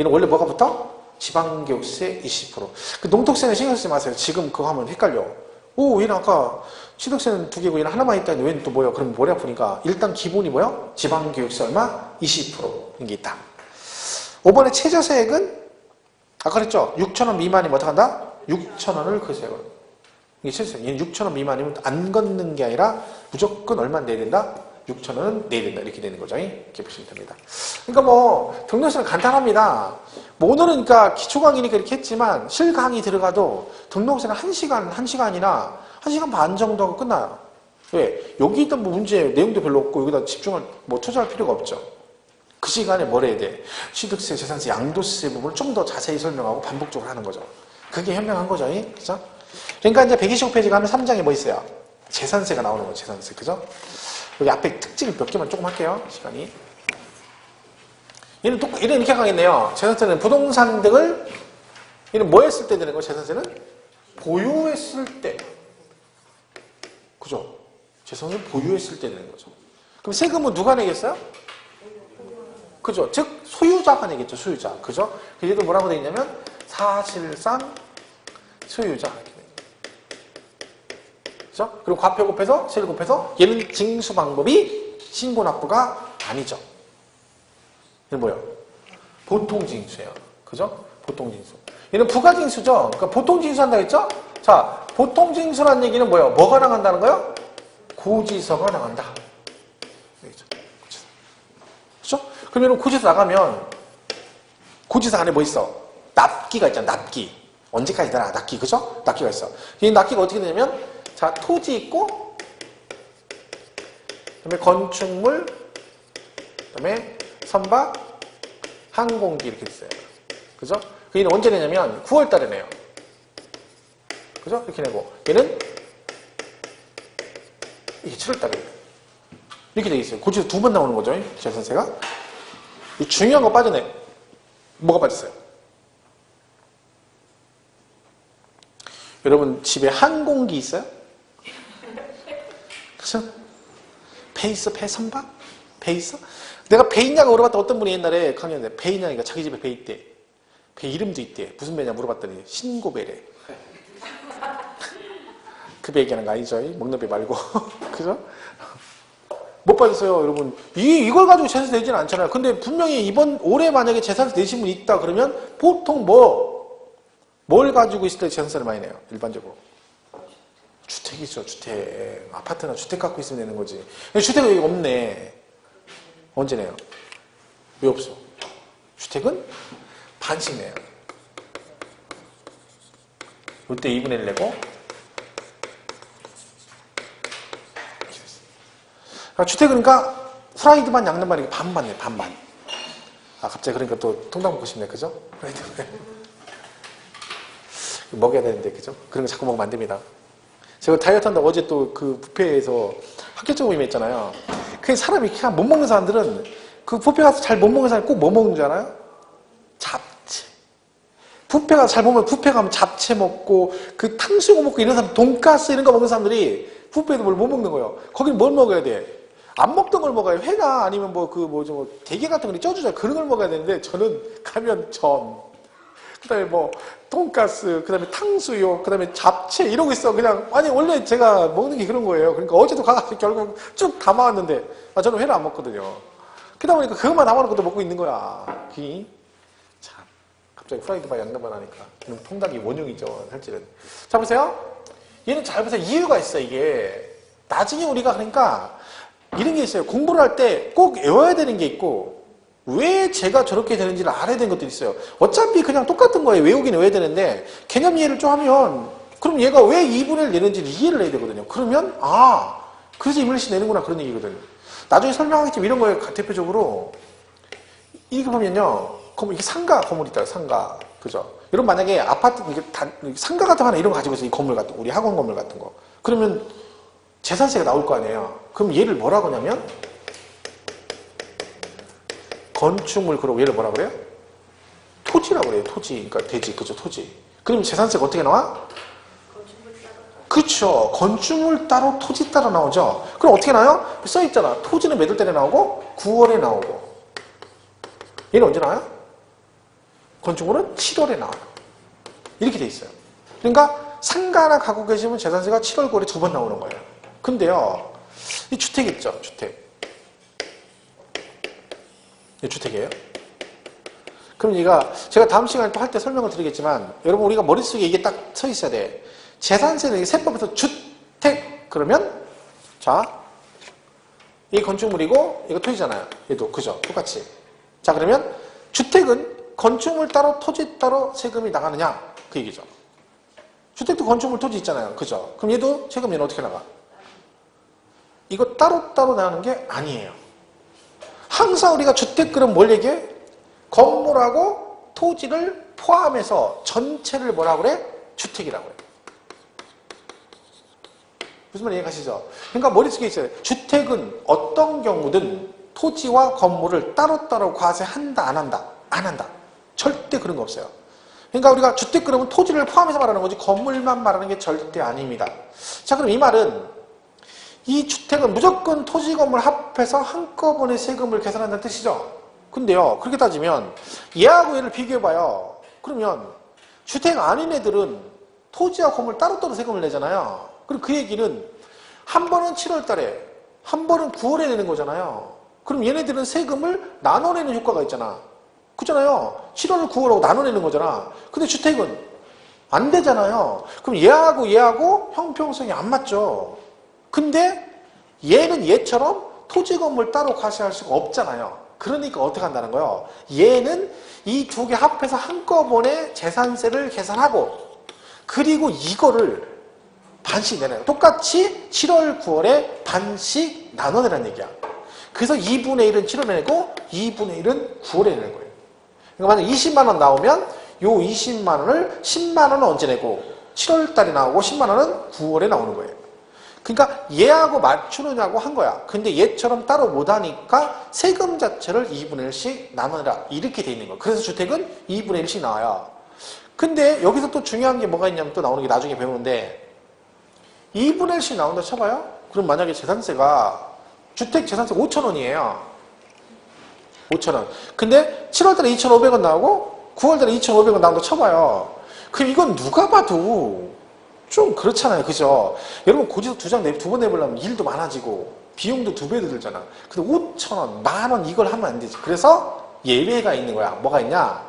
얘는 원래 뭐가 붙어? 지방교육세 20%. 그 농특세는 신경 쓰지 마세요. 지금 그거 하면 헷갈려. 오, 얘는 아까 취득세는 2개고 얘는 하나만 있다는데 왜 또 뭐야? 그럼 머리 아프니까 일단 기본이 뭐야? 지방교육세 얼마? 20%인 게 있다. 5번의 최저세액은 아까 그랬죠? 6,000원 미만이면 어떡한다? 6,000원을 그 세액을. 이게 최저세액. 얘는 6,000원 미만이면 안 걷는 게 아니라 무조건 얼마 내야 된다? 6,000원은 내야 된다. 이렇게 되는 거죠. 이렇게 보시면 됩니다. 그러니까 뭐 등록세는 간단합니다. 뭐 오늘은 그러니까 기초 강의니까 이렇게 했지만 실 강의 들어가도 등록세는 1시간이나 1시간 반 정도 하고 끝나요. 왜? 여기다 뭐 문제 내용도 별로 없고 여기다 집중할 뭐 투자할 필요가 없죠. 그 시간에 뭘 해야 돼? 취득세, 재산세, 양도세 부분을 좀 더 자세히 설명하고 반복적으로 하는 거죠. 그게 현명한 거죠. 그죠? 그러니까 이제 125페이지 가면 3장에 뭐 있어요? 재산세가 나오는 거예요. 재산세. 그죠? 여기 앞에 특징 몇 개만 조금 할게요. 시간이. 얘는 이렇게 가겠네요. 재산세는 부동산 등을 얘는 뭐 했을 때 되는 거예요? 재산세는 보유했을 때. 그죠? 재산세는 보유했을 때 되는 거죠. 그럼 세금은 누가 내겠어요? 그죠? 즉 소유자가 내겠죠. 소유자. 그죠? 얘도 뭐라고 되어 있냐면 사실상 소유자. 그죠? 그리고 과표 곱해서 세율 곱해서 얘는 징수 방법이 신고납부가 아니죠. 얘는 뭐예요? 보통징수예요. 그죠? 보통징수. 얘는 부가징수죠. 그러니까 보통징수 한다 했죠? 자, 보통징수라는 얘기는 뭐예요? 뭐가 나간다는 거예요? 고지서가 나간다. 그죠? 그러면 고지서 나가면 고지서 안에 뭐 있어? 납기가 있잖아. 납기. 언제까지나 납기. 그죠? 납기가 있어. 이 납기가 어떻게 되냐면 자, 토지 있고 그다음에 건축물 그다음에 선박 항공기 이렇게 있어요. 그죠? 얘는 언제 내냐면 9월 달에 내요. 그죠? 이렇게 내고 얘는 이게 7월 달에 내요. 이렇게 되어 있어요. 고지서 2번 나오는 거죠. 재산세가. 중요한 거 빠져내. 뭐가 빠졌어요? 여러분 집에 항공기 있어요? 그죠? 배 있어? 배 선박? 배 있어? 내가 배 있냐고 물어봤다. 어떤 분이 옛날에 강연에 배 있냐니까 자기 집에 배 있대. 배 이름도 있대. 무슨 배냐 물어봤더니 신고배래. 그 배 얘기하는 거 아니죠? 먹는 배 말고. 그죠? 못 받았어요, 여러분. 이걸 가지고 재산세 내지는 않잖아요. 근데 분명히 올해 만약에 재산세 내신 분 있다 그러면 보통 뭘 가지고 있을 때 재산세를 많이 내요, 일반적으로? 주택이죠, 주택. 아파트나 주택 갖고 있으면 내는 거지. 주택은 여기 없네. 언제 내요? 왜 없어? 주택은 반씩 내요. 이때 2분의 1 내고. 주택은 그러니까 후라이드만 양념만 이렇게 반반 내, 반반. 아, 갑자기 그러니까 또 통닭 먹고 싶네, 그죠? 먹여야 되는데, 그죠? 그런 거 자꾸 먹으면 안 됩니다. 제가 다이어트 한다고 어제 또 그 뷔페에서 학교적 모임 했잖아요. 그 사람이 그냥 못 먹는 사람들은 그 뷔페 가서 잘 못 먹는 사람이 꼭 뭐 먹는 줄 알아요? 잡채. 뷔페 가서 잘 먹으면 뷔페 가면 잡채 먹고 그 탕수육 먹고 이런 사람, 돈가스 이런 거 먹는 사람들이 뷔페에도 뭘 못 먹는 거예요. 거기는 뭘 먹어야 돼? 안 먹던 걸 먹어요. 회나 아니면 대게 같은 거 쪄주자. 그런 걸 먹어야 되는데 저는 가면 전, 그 다음에 돈가스, 그 다음에 탕수육, 그 다음에 잡채 이러고 있어. 그냥 아니 원래 제가 먹는 게 그런 거예요. 그러니까 어제도 가가지고 결국 쭉 담아왔는데 저는 회를 안 먹거든요. 그러다 보니까 그것만 남아놓은 것도 먹고 있는 거야. 참 갑자기 프라이드 바이 양념만 하니까. 이런 통닭이 원흉이죠, 사실은. 자, 보세요. 얘는 잘 보세요. 이유가 있어, 이게. 나중에 우리가 그러니까 이런 게 있어요. 공부를 할 때 꼭 외워야 되는 게 있고, 왜 제가 저렇게 되는지를 알아야 되는 것들이 있어요. 어차피 그냥 똑같은 거예요. 외우긴 외워야 되는데, 개념 이해를 좀 하면, 그럼 얘가 왜 2분의 1 내는지를 이해를 해야 되거든요. 그러면, 그래서 2분의 1씩 내는구나, 그런 얘기거든요. 나중에 설명하겠지만 이런 거예요. 대표적으로. 이거 보면요. 이게 상가 건물이 있다, 상가. 그죠? 여러분, 만약에 아파트, 이게 상가 같은 거 하나 이런 거 가지고 있어요. 이 건물 같은 거. 우리 학원 건물 같은 거. 그러면 재산세가 나올 거 아니에요. 그럼 얘를 뭐라고 하냐면, 건축물, 그러고 얘를 뭐라 그래요? 토지라고 그래요, 토지. 그러니까 대지, 그죠, 토지. 그럼 재산세가 어떻게 나와? 그쵸. 건축물 따로, 토지 따로 나오죠. 그럼 어떻게 나와요? 써있잖아. 토지는 몇 월 달에 나오고, 9월에 나오고. 얘는 언제 나와요? 건축물은 7월에 나와요. 이렇게 돼 있어요. 그러니까 상가 하나 갖고 계시면 재산세가 7월, 9월에 2번 나오는 거예요. 근데요, 이 주택 있죠, 주택. 이 주택이에요. 그럼 제가 다음 시간에 또 할 때 설명을 드리겠지만, 여러분, 우리가 머릿속에 이게 딱 서 있어야 돼. 재산세는 세법에서 주택, 그러면, 자, 이 건축물이고, 이거 토지잖아요. 얘도, 그죠? 똑같이. 자, 그러면, 주택은 건축물 따로, 토지 따로 세금이 나가느냐? 그 얘기죠. 주택도 건축물, 토지 있잖아요. 그죠? 그럼 얘도 세금이 어떻게 나가? 이거 따로따로 나가는 게 아니에요. 항상 우리가 주택 그럼 뭘 얘기해? 건물하고 토지를 포함해서 전체를 뭐라고 그래? 주택이라고 해. 무슨 말 이해가시죠? 그러니까 머릿속에 있어요. 주택은 어떤 경우든 토지와 건물을 따로따로 과세한다, 안 한다? 안 한다. 절대 그런 거 없어요. 그러니까 우리가 주택 그러면 토지를 포함해서 말하는 거지 건물만 말하는 게 절대 아닙니다. 자, 그럼 이 말은 이 주택은 무조건 토지 건물 합해서 한꺼번에 세금을 계산한다는 뜻이죠. 근데요, 그렇게 따지면 얘하고 얘를 비교해봐요. 그러면 주택 아닌 애들은 토지와 건물 따로따로 세금을 내잖아요. 그럼 그 얘기는 한 번은 7월 달에, 한 번은 9월에 내는 거잖아요. 그럼 얘네들은 세금을 나눠내는 효과가 있잖아. 그잖아요. 7월을 9월하고 나눠내는 거잖아. 근데 주택은 안 되잖아요. 그럼 얘하고 형평성이 안 맞죠. 근데 얘는 얘처럼 토지 건물 따로 과세할 수가 없잖아요. 그러니까 어떻게 한다는 거예요? 얘는 이 두 개 합해서 한꺼번에 재산세를 계산하고 그리고 이거를 반씩 내놔요. 똑같이 7월, 9월에 반씩 나눠내라는 얘기야. 그래서 2분의 1은 7월에 내고 2분의 1은 9월에 내는 거예요. 그러니까 만약 20만 원 나오면 요 20만 원을 10만 원은 언제 내고 7월 달에 나오고 10만 원은 9월에 나오는 거예요. 그러니까 얘하고 맞추느냐고 한 거야. 근데 얘처럼 따로 못하니까 세금 자체를 2분의 1씩 나눠라. 이렇게 돼 있는 거야. 그래서 주택은 2분의 1씩 나와요. 근데 여기서 또 중요한 게 뭐가 있냐면 또 나오는 게 나중에 배우는데 2분의 1씩 나온다 쳐봐요. 그럼 만약에 재산세가 주택 재산세 5,000원이에요. 5,000원. 근데 7월달에 2,500원 나오고 9월달에 2,500원 나온다 쳐봐요. 그럼 이건 누가 봐도 좀 그렇잖아요. 그죠? 여러분 고지서 2장 2번 내보려면 일도 많아지고 비용도 2배 들잖아. 근데 5,000원, 10,000원 이걸 하면 안 되지. 그래서 예외가 있는 거야. 뭐가 있냐?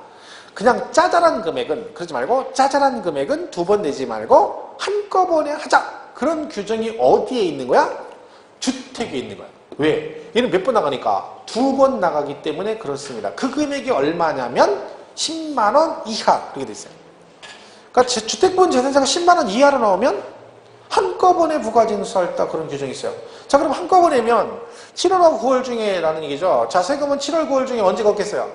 그냥 짜잘한 금액은 그러지 말고 짜잘한 금액은 2번 내지 말고 한꺼번에 하자. 그런 규정이 어디에 있는 거야? 주택에 있는 거야. 왜? 얘는 몇 번 나가니까 2번 나가기 때문에 그렇습니다. 그 금액이 얼마냐면 10만 원 이하 그렇게 돼 있어요. 그러니까 주택분 재산세가 10만 원 이하로 나오면 한꺼번에 부가징수할다 그런 규정이 있어요. 자, 그럼 한꺼번에면 7월하고 9월 중에 라는 얘기죠. 자, 세금은 7월, 9월 중에 언제 걷겠어요?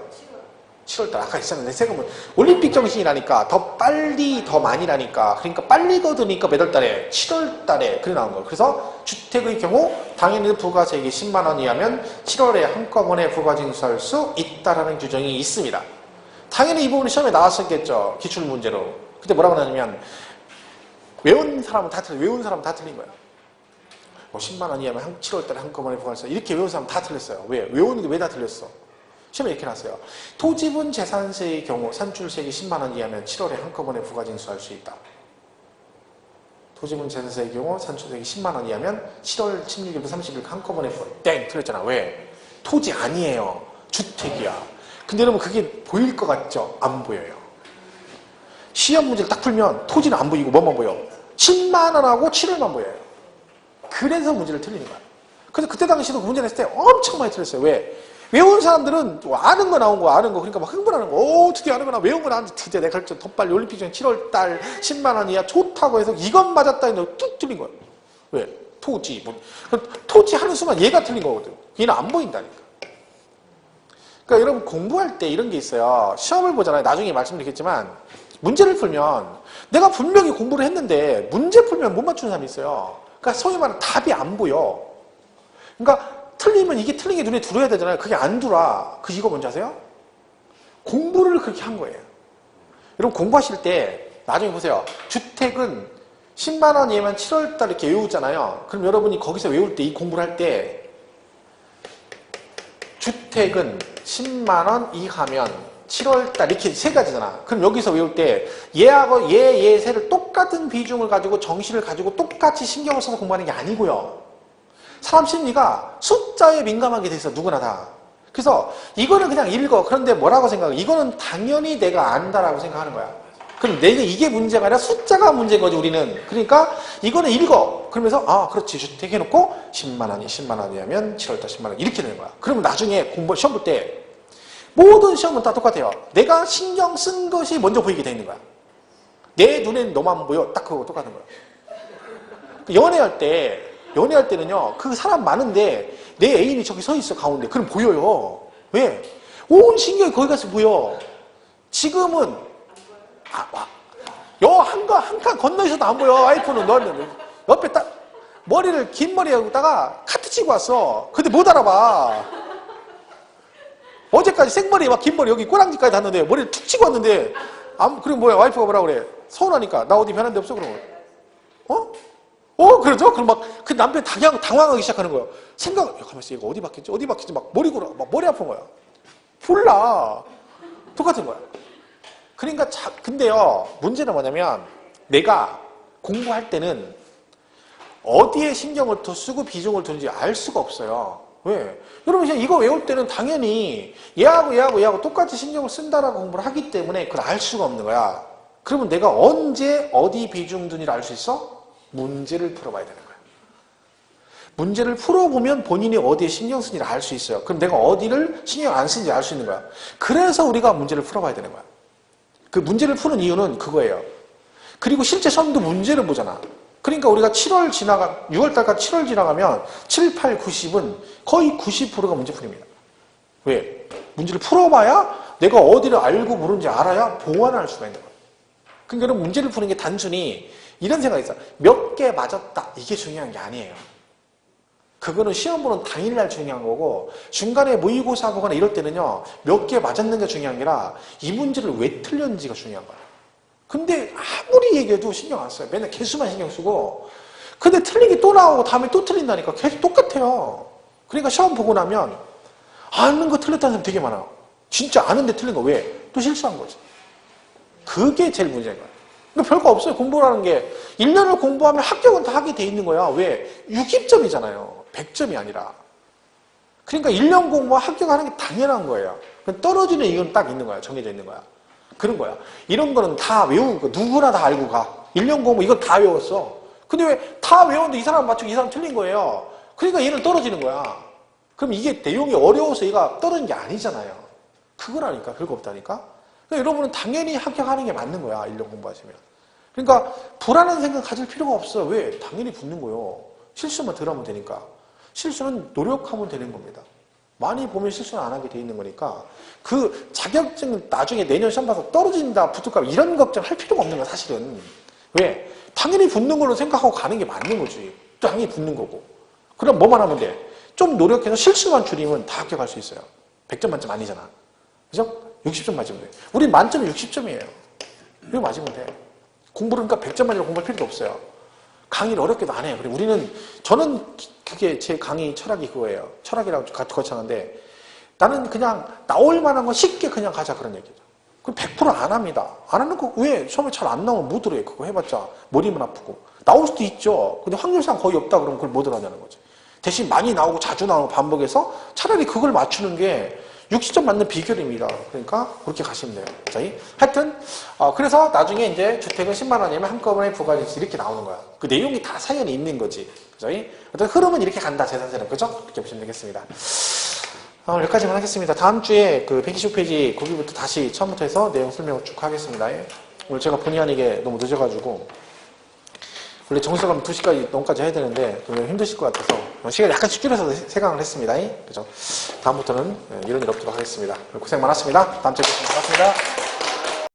7월달. 아까 있었는데 세금은 올림픽 정신이라니까 더 빨리 더 많이 나니까 그러니까 빨리 거두니까 몇 월달에? 7월달에 그래 나온 거예요. 그래서 주택의 경우 당연히 부가세액이 10만 원 이하면 7월에 한꺼번에 부가징수할 수 있다라는 규정이 있습니다. 당연히 이 부분이 시험에 나왔었겠죠. 기출문제로. 그때 뭐라고 하냐면 외운 사람은 다 틀린 거야. 10만 원 이하면 7월달에 한꺼번에 부가세 이렇게 외운 사람은 다 틀렸어요. 왜? 외우는 게 왜 다 틀렸어? 시험에 이렇게 났어요. 토지분 재산세의 경우 산출세액이 10만 원 이하면 7월에 한꺼번에 부가징수할 수 있다. 토지분 재산세의 경우 산출세액이 10만 원 이하면 7월 16일부터 30일 한꺼번에 땡! 틀렸잖아. 왜? 토지 아니에요. 주택이야. 근데 여러분 그게 보일 것 같죠? 안 보여요. 시험 문제를 딱 풀면 토지는 안 보이고 뭐만 보여? 10만 원하고 7월만 보여요. 그래서 문제를 틀리는 거야. 그래서 그때 당시도 그 문제 냈을 때 엄청 많이 틀렸어요. 왜? 외운 사람들은 아는 거 나온 거 아는 거 그러니까 막 흥분하는 거. 오 드디어 아는 거나 외운 거 나왔는데 드디어 내가 가르쳐 덧발리 올림픽 중 7월달 10만 원이야 좋다고 해서 이건 맞았다 했는데 뚝 틀린 거야. 왜? 토지. 뭐. 토지 하는 순간 얘가 틀린 거거든. 얘는 안 보인다니까. 그러니까 여러분 공부할 때 이런 게 있어요. 시험을 보잖아요. 나중에 말씀드리겠지만 문제를 풀면 내가 분명히 공부를 했는데 문제 풀면 못 맞추는 사람이 있어요. 그러니까 소위 말하는 답이 안 보여. 그러니까 틀리면 이게 틀린 게 눈에 들어야 되잖아요. 그게 안 들어와. 그 이거 뭔지 아세요? 공부를 그렇게 한 거예요. 여러분 공부하실 때 나중에 보세요. 주택은 10만 원 이하면 7월달 이렇게 외우잖아요. 그럼 여러분이 거기서 외울 때 이 공부를 할 때 주택은 10만 원 이하면 7월달 이렇게 세 가지잖아. 그럼 여기서 외울 때 얘하고 얘 세를 똑같은 비중을 가지고 정시를 가지고 똑같이 신경을 써서 공부하는 게 아니고요. 사람 심리가 숫자에 민감하게 돼 있어. 누구나 다. 그래서 이거는 그냥 읽어. 그런데 뭐라고 생각해? 이거는 당연히 내가 안다라고 생각하는 거야. 그럼 내가 이게 문제가 아니라 숫자가 문제인 거지 우리는. 그러니까 이거는 읽어. 그러면서 아 그렇지 주택 해놓고 10만 원이 10만 원이면 7월달 10만 원 이렇게 되는 거야. 그러면 나중에 공부 시험 볼 때 모든 시험은 다 똑같아요. 내가 신경 쓴 것이 먼저 보이게 돼 있는 거야. 내 눈에는 너만 보여. 딱 그거 똑같은 거야. 연애할 때는요, 그 사람 많은데 내 애인이 저기 서 있어, 가운데. 그럼 보여요. 왜? 온 신경이 거기 가서 보여. 지금은, 한 칸 건너 있어도 안 보여. 와이프는 너는 옆에 딱, 머리를 긴 머리 하고다가 카트 치고 왔어. 근데 못 알아봐. 어제까지 생머리, 막 긴 머리 여기 꼬랑지까지 닿는데 머리를 툭 치고 왔는데, 그럼 뭐야, 와이프가 뭐라 그래? 서운하니까. 나 어디 변한 데 없어? 그러면. 그러죠? 그럼 막, 그 남편이 당황하기 시작하는 거예요. 가만있어, 얘가 어디 바뀌었지? 어디 바뀌었지? 막 머리 아픈 거야. 몰라. 똑같은 거야. 그러니까, 근데요, 문제는 뭐냐면, 내가 공부할 때는 어디에 신경을 더 쓰고 비중을 두는지 알 수가 없어요. 왜? 여러분, 이거 외울 때는 당연히 얘하고 똑같이 신경을 쓴다라고 공부를 하기 때문에 그걸 알 수가 없는 거야. 그러면 내가 언제 어디 비중 두는지를 알 수 있어? 문제를 풀어봐야 되는 거야. 문제를 풀어보면 본인이 어디에 신경 쓰는지를 알 수 있어요. 그럼 내가 어디를 신경 안 쓰는지 알 수 있는 거야. 그래서 우리가 문제를 풀어봐야 되는 거야. 그 문제를 푸는 이유는 그거예요. 그리고 실제 시험도 문제를 보잖아. 그러니까 우리가 6월달까지 7월 지나가면 7, 8, 90은 거의 90%가 문제풀이입니다. 왜? 문제를 풀어봐야 내가 어디를 알고 모르는지 알아야 보완할 수가 있는 거야. 그러니까 여러분 문제를 푸는 게 단순히 이런 생각이 있어요. 몇 개 맞았다. 이게 중요한 게 아니에요. 그거는 시험 보는 당일날 중요한 거고 중간에 모의고사 보거나 이럴 때는요. 몇 개 맞았는가 중요한 게 아니라 이 문제를 왜 틀렸는지가 중요한 거예요. 근데 아무리 얘기해도 신경 안 써요. 맨날 개수만 신경 쓰고 근데 틀린 게 또 나오고 다음에 또 틀린다니까 계속 똑같아요. 그러니까 시험 보고 나면 아는 거 틀렸다는 사람 되게 많아요. 진짜 아는데 틀린 거 왜? 또 실수한 거지. 그게 제일 문제인 거예요. 그러니까 별거 없어요. 공부라는 게 1년을 공부하면 합격은 다 하게 돼 있는 거야. 왜? 60점이잖아요. 100점이 아니라. 그러니까 1년 공부와 합격하는 게 당연한 거예요. 떨어지는 이유는 딱 있는 거야. 정해져 있는 거야. 그런 거야. 이런 거는 다 외우고 누구나 다 알고 가. 1년 공부 이거 다 외웠어. 근데 왜 다 외웠는데 이 사람 맞추고 이 사람 틀린 거예요. 그러니까 얘는 떨어지는 거야. 그럼 이게 내용이 어려워서 얘가 떨어진 게 아니잖아요. 그거라니까. 별거 없다니까. 그러니까 여러분은 당연히 합격하는 게 맞는 거야. 1년 공부하시면. 그러니까 불안한 생각 가질 필요가 없어. 왜? 당연히 붙는 거요. 실수만 덜 하면 되니까. 실수는 노력하면 되는 겁니다. 많이 보면 실수는 안 하게 돼 있는 거니까 그 자격증 나중에 내년 시험 봐서 떨어진다 붙을까 이런 걱정 할 필요가 없는 거야 사실은. 왜? 당연히 붙는 걸로 생각하고 가는 게 맞는 거지. 당연히 붙는 거고. 그럼 뭐만 하면 돼? 좀 노력해서 실수만 줄이면 다 합격할 수 있어요. 100점 만점 아니잖아. 그죠? 60점 맞으면 돼. 우린 만점이 60점이에요. 이거 맞으면 돼. 공부를 그러니까 100점 만점 공부할 필요도 없어요. 강의를 어렵게도 안 해요. 저는 그게 제 강의 철학이 그거예요. 철학이라고 거창한데 나는 그냥 나올 만한 거 쉽게 그냥 가자 그런 얘기죠. 그럼 100%안 합니다. 안 하는 거 왜? 처음에 잘 안 나오면 못 들어요. 그거 해봤자 머리만 아프고. 나올 수도 있죠. 근데 확률상 거의 없다 그러면 그걸 못 들어가냐는 거죠. 대신 많이 나오고 자주 나오고 반복해서 차라리 그걸 맞추는 게 60점 맞는 비결입니다. 그러니까 그렇게 가시면 돼요. 자, 하여튼 그래서 나중에 이제 주택은 10만 원이면 한꺼번에 부과되지 이렇게 나오는 거야. 그 내용이 다 사연이 있는 거지. 그죠? 어떤 흐름은 이렇게 간다. 재산세는. 그죠? 이렇게 보시면 되겠습니다. 여기까지만 하겠습니다. 다음 주에 그 125페이지 거기부터 다시 처음부터 해서 내용 설명을 쭉 하겠습니다. 오늘 제가 본의 아니게 너무 늦어가지고 원래 정시가면 2시까지 넘까지 해야 되는데 힘드실 것 같아서 시간을 약간씩 줄여서 세강을 했습니다. 그죠? 다음부터는 이런 일 없도록 하겠습니다. 고생 많았습니다. 다음 주에 뵙겠습니다. 고맙습니다.